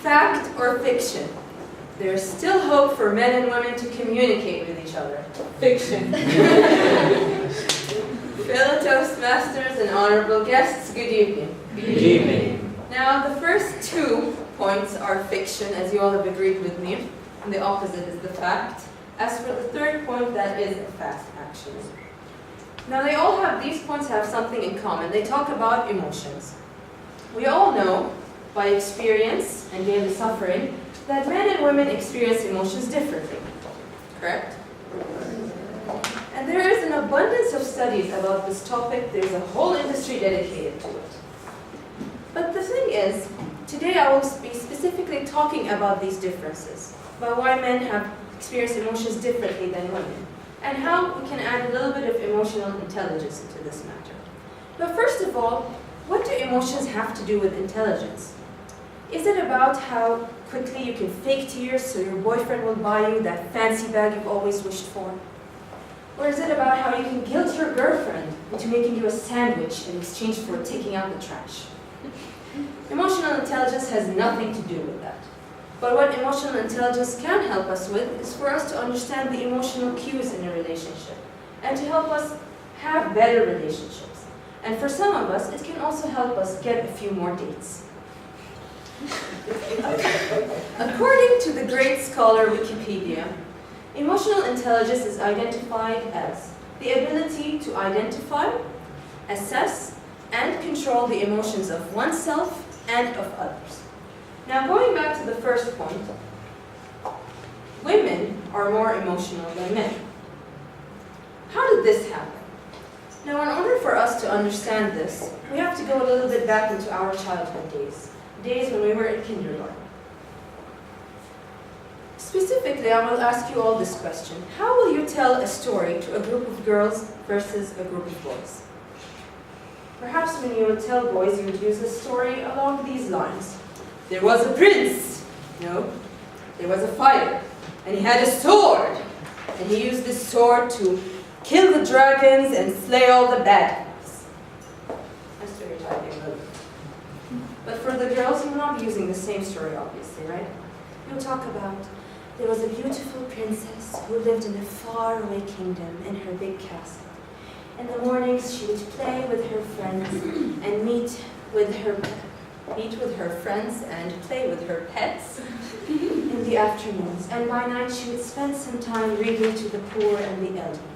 Fact or fiction? There's still hope for men and women to communicate with each other. Fiction. Fellow Toastmasters and honorable guests, good evening. Good evening. Now, the first 2 points are fiction, as you all have agreed with me, and the opposite is the fact. As for the third point, that is a fact, actually. Now, these points have something in common. They talk about emotions. We all know, by experience and daily suffering, that men and women experience emotions differently. Correct? And there is an abundance of studies about this topic. There's a whole industry dedicated to it. But the thing is, today I will be specifically talking about these differences, about why men have experienced emotions differently than women, and how we can add a little bit of emotional intelligence into this matter. But first of all, what do emotions have to do with intelligence? Is it about how quickly you can fake tears so your boyfriend will buy you that fancy bag you've always wished for? Or is it about how you can guilt your girlfriend into making you a sandwich in exchange for taking out the trash? Emotional intelligence has nothing to do with that. But what emotional intelligence can help us with is for us to understand the emotional cues in a relationship and to help us have better relationships. And for some of us, it can also help us get a few more dates. According to the great scholar Wikipedia, emotional intelligence is identified as the ability to identify, assess, and control the emotions of oneself and of others. Now, going back to the first point, women are more emotional than men. How did this happen? Now, in order for us to understand this, we have to go a little bit back into our childhood days when we were in kindergarten. Specifically, I will ask you all this question. How will you tell a story to a group of girls versus a group of boys? Perhaps when you would tell boys, you would use a story along these lines. There was a prince. No. There was a fighter. And he had a sword. And he used this sword to kill the dragons and slay all the bad guys. I'm stereotyping a little bit. But for the girls, you will not be using the same story, obviously, right? You'll talk about, there was a beautiful princess who lived in a faraway kingdom in her big castle. In the mornings, she would play with her friends and meet with her friends and play with her pets in the afternoons. And by night, she would spend some time reading to the poor and the elderly.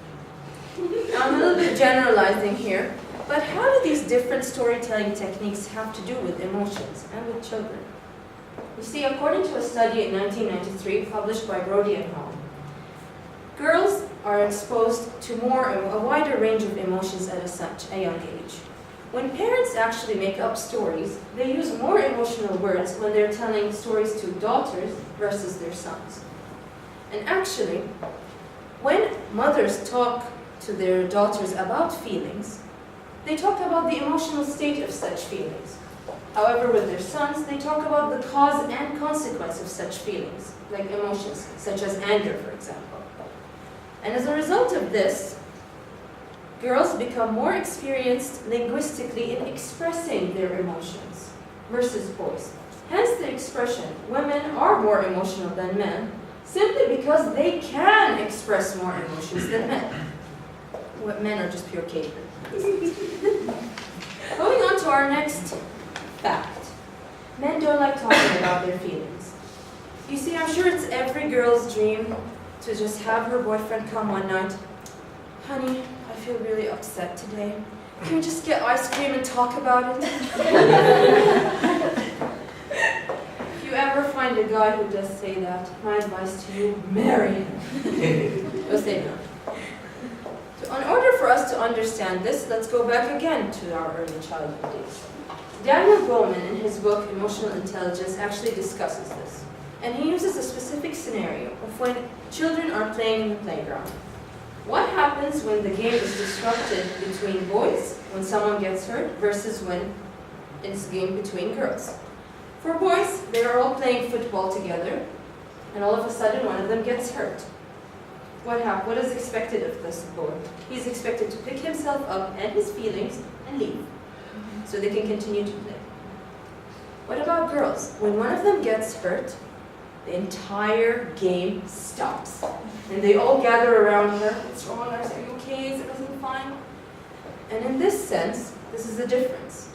Now, I'm a little bit generalizing here, but how do these different storytelling techniques have to do with emotions and with children? You see, according to a study in 1993 published by Brody and Hall, girls are exposed to a wider range of emotions at such a young age. When parents actually make up stories, they use more emotional words when they're telling stories to daughters versus their sons. And actually, when mothers talk to their daughters about feelings, they talk about the emotional state of such feelings. However, with their sons, they talk about the cause and consequence of such feelings, like emotions, such as anger, for example. And as a result of this, girls become more experienced linguistically in expressing their emotions versus boys. Hence the expression, women are more emotional than men, simply because they can express more emotions than men. What men are just pure cavemen. Going on to our next fact. Men don't like talking about their feelings. You see, I'm sure it's every girl's dream to just have her boyfriend come one night. Honey, I feel really upset today. Can we just get ice cream and talk about it? If you ever find a guy who does say that, my advice to you, marry him. You'll say no. So in order for us to understand this, let's go back again to our early childhood days. Daniel Goleman, in his book, Emotional Intelligence, actually discusses this. And he uses a specific scenario of when children are playing in the playground. What happens when the game is disrupted between boys, when someone gets hurt, versus when it's a game between girls? For boys, they are all playing football together, and all of a sudden one of them gets hurt. What is expected of this boy? He's expected to pick himself up and his feelings and leave, so they can continue to play. What about girls? When one of them gets hurt, the entire game stops. And they all gather around her. What's wrong? Are you okay? Is everything fine? And in this sense, this is the difference.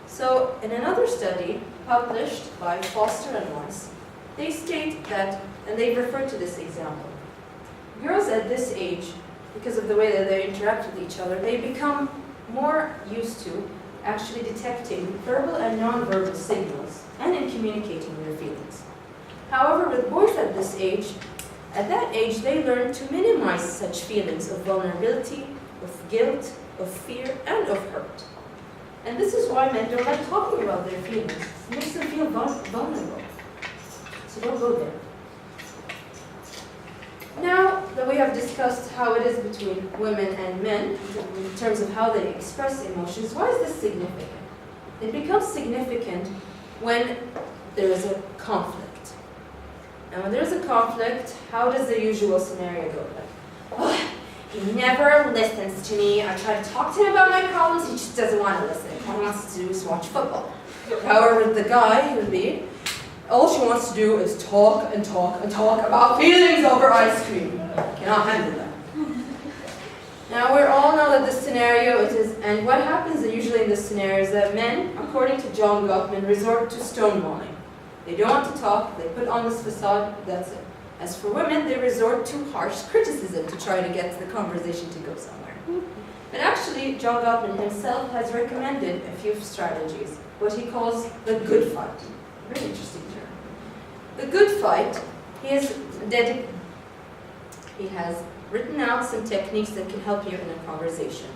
So, in another study published by Foster and Weiss, they state that, and they refer to this example, girls at this age, because of the way that they interact with each other, they become more used to actually detecting verbal and non-verbal signals and in communicating their feelings. However, with boys at this age, at that age, they learn to minimize such feelings of vulnerability, of guilt, of fear, and of hurt. And this is why men don't like talking about their feelings. It makes them feel vulnerable. So don't go there. Now that we have discussed how it is between women and men, in terms of how they express emotions, why is this significant? It becomes significant when there is a conflict. And when there's a conflict, how does the usual scenario go? Oh, he never listens to me. I try to talk to him about my problems, he just doesn't want to listen. All he wants to do is watch football. However, the guy would be, all she wants to do is talk and talk and talk about feelings over ice cream. Cannot handle that. Now, we all know that this scenario it is, and what happens usually in this scenario is that men, according to John Gottman, resort to stonewalling. They don't want to talk, they put on this facade, that's it. As for women, they resort to harsh criticism to try to get the conversation to go somewhere. But actually, John Gottman himself has recommended a few strategies, what he calls the good fight. Very interesting term. The good fight, he has written out some techniques that can help you in a conversation.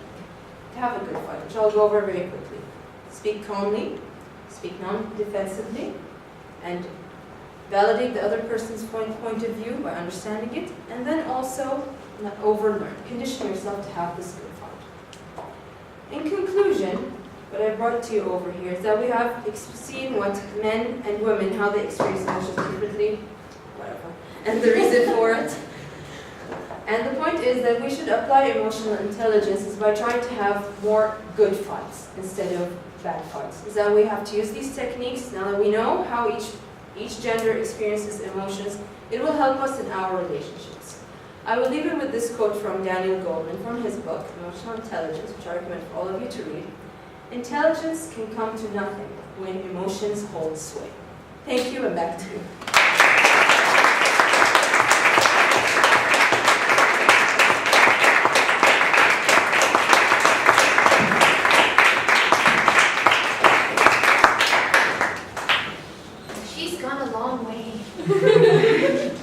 To have a good fight, which I'll go over very quickly. Speak calmly, speak non-defensively, and validate the other person's point of view by understanding it, and then also not overlearn. Condition yourself to have this good fight. In conclusion, what I brought to you over here is that we have seen what men and women, how they experience emotions differently, whatever, and the reason for it. And the point is that we should apply emotional intelligence by trying to have more good fights instead of bad fights. Is that we have to use these techniques now that we know how each gender experiences emotions. It will help us in our relationships. I will leave you with this quote from Daniel Goleman from his book, Emotional Intelligence, which I recommend for all of you to read. Intelligence can come to nothing when emotions hold sway. Thank you, and back to you. She's gone a long way.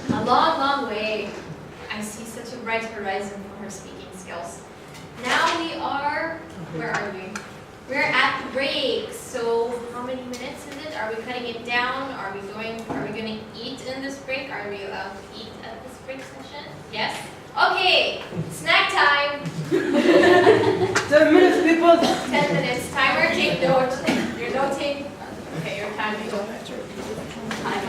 A long, long way. I see such a bright horizon for her speaking skills. Now we are, where are we? We're at the break. So how many minutes is it? Are we cutting it down? Are we going to eat in this break? Are we allowed to eat at this break session? Yes? Okay, snack time. 10 minutes, people. 10 minutes. Timer, take note. You're noting. Okay, your time is over. Time.